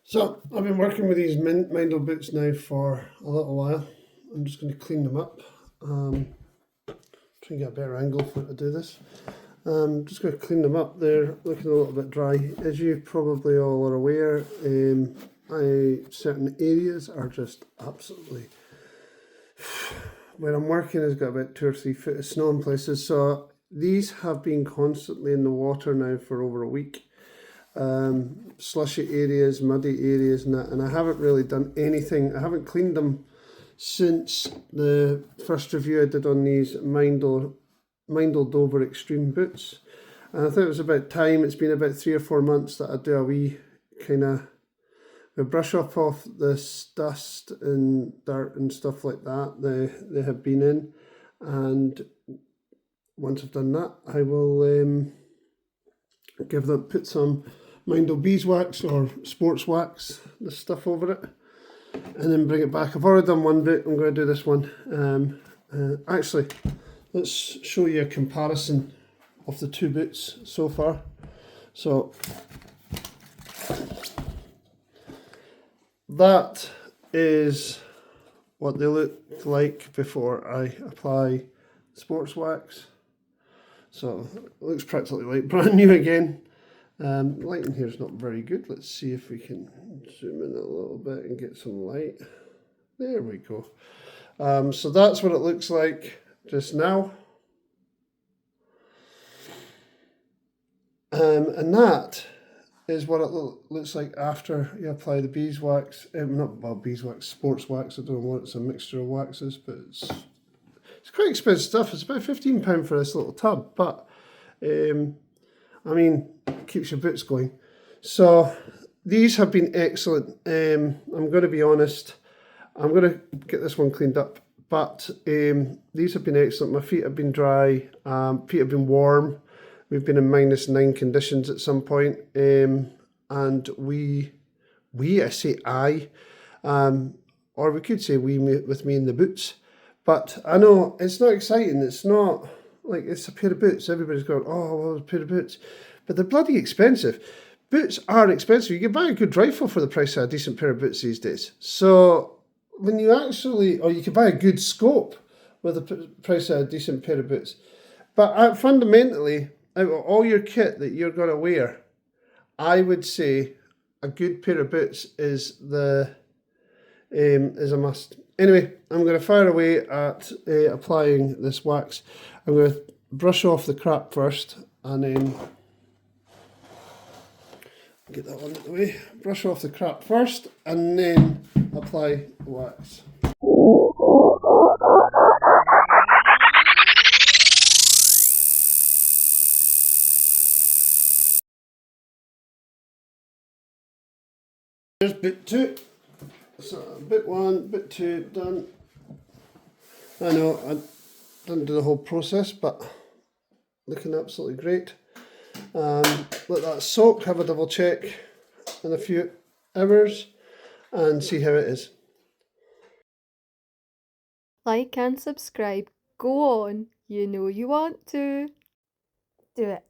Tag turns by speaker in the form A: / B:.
A: So I've been working with these Meindl boots now for a little while. I'm just going to clean them up. Try and get a better angle for it to do this. Just going to clean them up. They're looking a little bit dry. As you probably all are aware, certain areas are just absolutely... Where I'm working has got about 2 or 3 foot of snow in places. So these have been constantly in the water now for over a week. Slushy areas, muddy areas and that, and I haven't really done anything. I haven't cleaned them since the first review I did on these Meindl Dovre Extreme boots, and I thought it was about time. It's been about 3 or 4 months that I do a wee kind of brush up off this dust and dirt and stuff like that they have been in, and once I've done that I will put some Meindl beeswax or sports wax, this stuff over it, and then bring it back. I've already done one boot, I'm going to do this one. Actually, let's show you a comparison of the 2 boots so far. So that is what they look like before I apply sports wax. So it looks practically like brand new again. Lighting here is not very good. Let's see if we can zoom in a little bit and get some light. There we go. So that's what it looks like just now. And that is what it looks like after you apply the beeswax. Beeswax, sports wax. I don't know what it's a mixture of waxes, but it's quite expensive stuff. It's about £15 for this little tub, but I mean, it keeps your boots going. So these have been excellent. I'm going to be honest, I'm going to get this one cleaned up, but these have been excellent. My feet have been dry, feet have been warm. We've been in -9 conditions at some point, and I say I, or we could say we with me in the boots. But I know it's not exciting. It's not like it's a pair of boots. Everybody's going, oh, well, it's a pair of boots. But they're bloody expensive. Boots are expensive. You can buy a good rifle for the price of a decent pair of boots these days. So when you actually, or you can buy a good scope with the price of a decent pair of boots. But fundamentally, out of all your kit that you're going to wear, I would say a good pair of boots is a must. Anyway, I'm going to fire away at applying this wax. I'm going to brush off the crap first, and then get that one out of the way. Brush off the crap first, and then apply the wax. Here's bit 2. So bit 1, bit 2 done. I know I didn't do the whole process, but looking absolutely great. Let that soak, have a double check in a few hours and see how it is.
B: Like and subscribe. Go on, you know you want to. Do it.